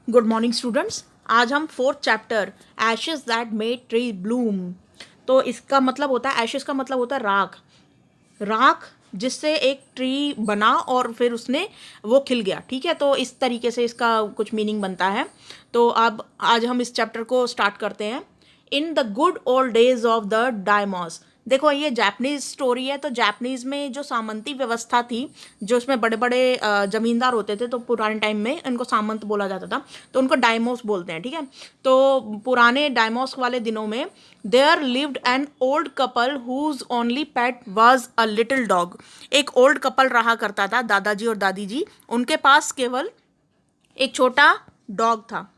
Good morning students. आज हम fourth chapter ashes that made tree Bloom. तो इसका मतलब होता है, एशेस का मतलब होता है राख। राख जिससे एक ट्री बना और फिर उसने वो खिल गया। ठीक है, तो इस तरीके से इसका कुछ मीनिंग बनता है। तो अब आज हम इस चैप्टर को स्टार्ट करते हैं। In the good old days of the daimyos. देखो, ये जापानीज स्टोरी है। तो जापानीज में जो सामंती व्यवस्था थी, जो उसमें बड़े बड़े जमींदार होते थे, तो पुराने टाइम में इनको सामंत बोला जाता था, तो उनको डायमोस बोलते हैं। ठीक है, तो पुराने डायमोस वाले दिनों में there lived an old couple whose only pet was a little dog. एक ओल्ड कपल रहा करता था, दादाजी और दादी जी। उनके पास केवल एक छोटा डॉग था।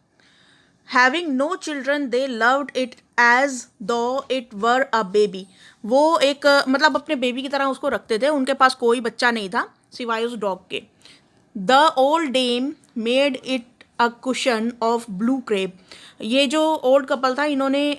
Having no children they loved it as though it were a baby. वो एक मतलब अपने बेबी की तरह उसको रखते थे। उनके पास कोई बच्चा नहीं था सिवाय उस डॉग के। The old dame made it a cushion of blue crepe. ये जो ओल्ड कपल था, इन्होंने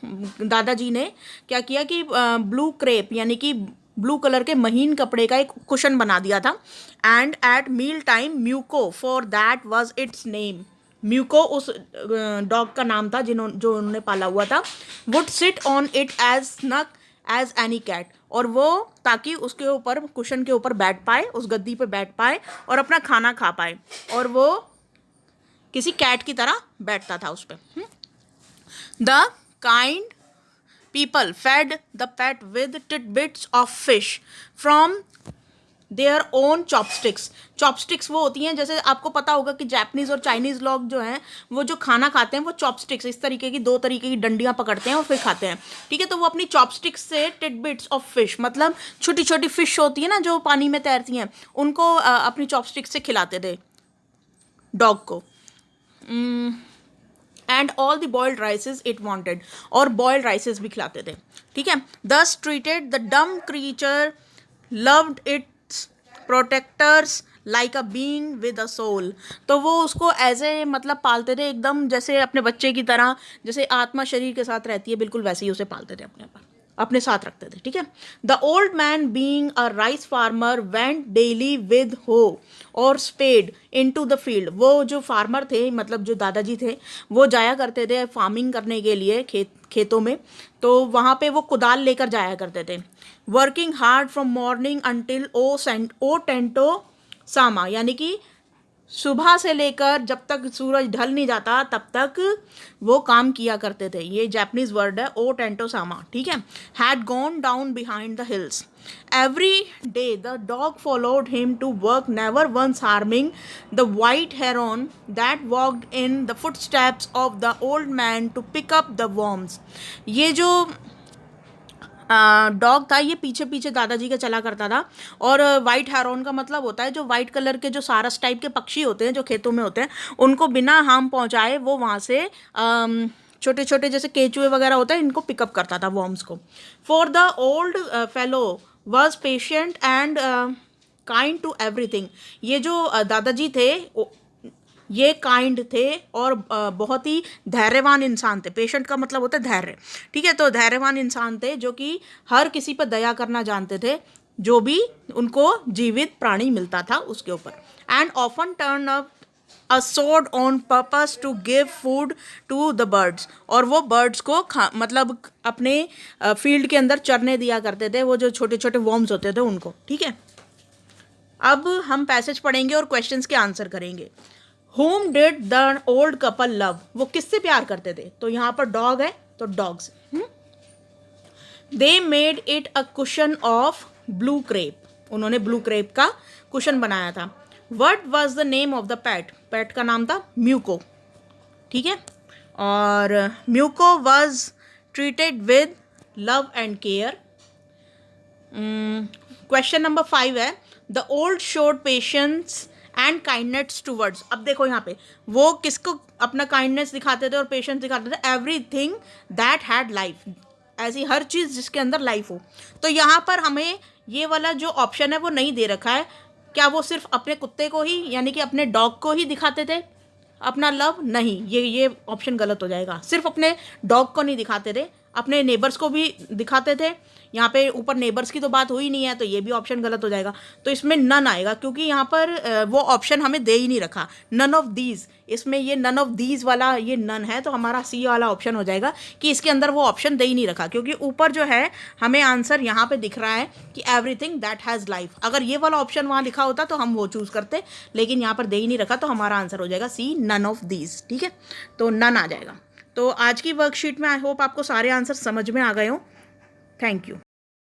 दादाजी ने क्या किया कि ब्लू क्रेप यानी कि ब्लू कलर के महीन कपड़े का एक कुशन बना दिया था। And at meal time Muko, for that was its name. Muko उस डॉग का नाम था जो उन्होंने पाला हुआ था। Would sit on it as snug as any cat. और वो ताकि उसके ऊपर, कुशन के ऊपर बैठ पाए, उस गद्दी पे बैठ पाए और अपना खाना खा पाए। और वो किसी कैट की तरह बैठता था उस पर। The kind people fed the pet with tidbits of fish from their own chopsticks। Chopsticks वो होती हैं, जैसे आपको पता होगा कि जापानीज और चाइनीज लोग जो हैं वो जो खाना खाते हैं वो चॉपस्टिक्स, इस तरीके की 2 तरीके की डंडियां पकड़ते हैं और फिर खाते हैं। ठीक है, तो वो अपनी चॉपस्टिक्स से टिडबिट्स ऑफ फिश, मतलब छोटी छोटी फिश होती है ना जो पानी में तैरती हैं, उनको अपनी चॉपस्टिक्स से खिलाते थे डॉग को। And all the boiled rices it wanted. और बॉइल्ड राइसेस भी खिलाते थे। ठीक है, thus treated the dumb creature loved its protectors like a being with a soul. तो वो उसको ऐसे मतलब पालते थे एकदम जैसे अपने बच्चे की तरह, जैसे आत्मा शरीर के साथ रहती है, बिल्कुल वैसे ही उसे पालते थे, अपने साथ रखते थे। ठीक है, the old man being a rice farmer went daily with hoe और spade into the field. वो जो फार्मर थे, मतलब जो दादाजी थे, वो जाया करते थे फार्मिंग करने के लिए खेतों में। तो वहाँ पे वो कुदाल लेकर जाया करते थे। Working hard from morning until ओ टेंटो सामा, यानी कि सुबह से लेकर जब तक सूरज ढल नहीं जाता तब तक वो काम किया करते थे। ये जापानीज वर्ड है, ओ टेंटो सामा। ठीक है, had gone down behind the hills. Every day the dog followed him to work, never once harming the white heron that walked in the footsteps of the old man to pick up the worms. ये जो dog था, ये पीछे पीछे दादाजी के चला करता था। और वाइट हेरोन का मतलब होता है जो वाइट कलर के जो सारस टाइप के पक्षी होते हैं जो खेतों में होते हैं, उनको बिना हार्म पहुंचाए वो वहाँ से छोटे छोटे जैसे केचुए वगैरह होते हैं, इनको पिकअप करता था वॉर्म्स को। For the old fellow was patient and kind to everything. ये जो दादाजी थे ये काइंड थे और बहुत ही धैर्यवान इंसान थे। पेशेंट का मतलब होता है धैर्य। ठीक है, तो धैर्यवान इंसान थे जो कि हर किसी पर दया करना जानते थे, जो भी उनको जीवित प्राणी मिलता था उसके ऊपर। And often turn up a sod on purpose to give food to the birds. और वो बर्ड्स को मतलब अपने फील्ड के अंदर चरने दिया करते थे, वो जो छोटे छोटे वॉर्म्स होते थे उनको। ठीक है, अब हम पैसेज पढ़ेंगे और क्वेश्चंस के आंसर करेंगे। Whom did the old couple love? वो किससे प्यार करते थे? तो यहाँ पर डॉग है तो डॉग से। They made it a cushion of blue crepe. उन्होंने ब्लू क्रेप का कुशन बनाया था। What was the name of the pet? पेट का नाम था म्यूको। ठीक है, और muco was treated with love and care. Question number 5 है, the old showed patience and kindness towards. अब देखो यहाँ पे वो किसको अपना काइंडनेस दिखाते थे और पेशेंस दिखाते थे? एवरीथिंग दैट हैड लाइफ, ऐसी हर चीज़ जिसके अंदर लाइफ हो। तो यहाँ पर हमें ये वाला जो ऑप्शन है वो नहीं दे रखा है। क्या वो सिर्फ अपने कुत्ते को ही, यानी कि अपने डॉग को ही दिखाते थे अपना लव? नहीं, ये ऑप्शन गलत हो जाएगा। सिर्फ अपने डॉग को नहीं दिखाते थे, अपने नेबर्स को भी दिखाते थे। यहाँ पे ऊपर नेबर्स की तो बात हुई नहीं है, तो ये भी ऑप्शन गलत हो जाएगा। तो इसमें नन आएगा, क्योंकि यहाँ पर वो ऑप्शन हमें दे ही नहीं रखा, नन ऑफ दीज। इसमें ये नन ऑफ दीज वाला ये नन है, तो हमारा सी वाला ऑप्शन हो जाएगा कि इसके अंदर वो ऑप्शन दे ही नहीं रखा, क्योंकि ऊपर जो है हमें आंसर यहाँ पे दिख रहा है कि एवरीथिंग दैट हैज़ लाइफ। अगर ये वाला ऑप्शन वहाँ लिखा होता तो हम वो चूज़ करते, लेकिन यहाँ पर दे ही नहीं रखा, तो हमारा आंसर हो जाएगा सी, नन ऑफ दीज। ठीक है, तो नन आ जाएगा। तो आज की वर्कशीट में आई होप आपको सारे आंसर समझ में आ गए हों। Thank you.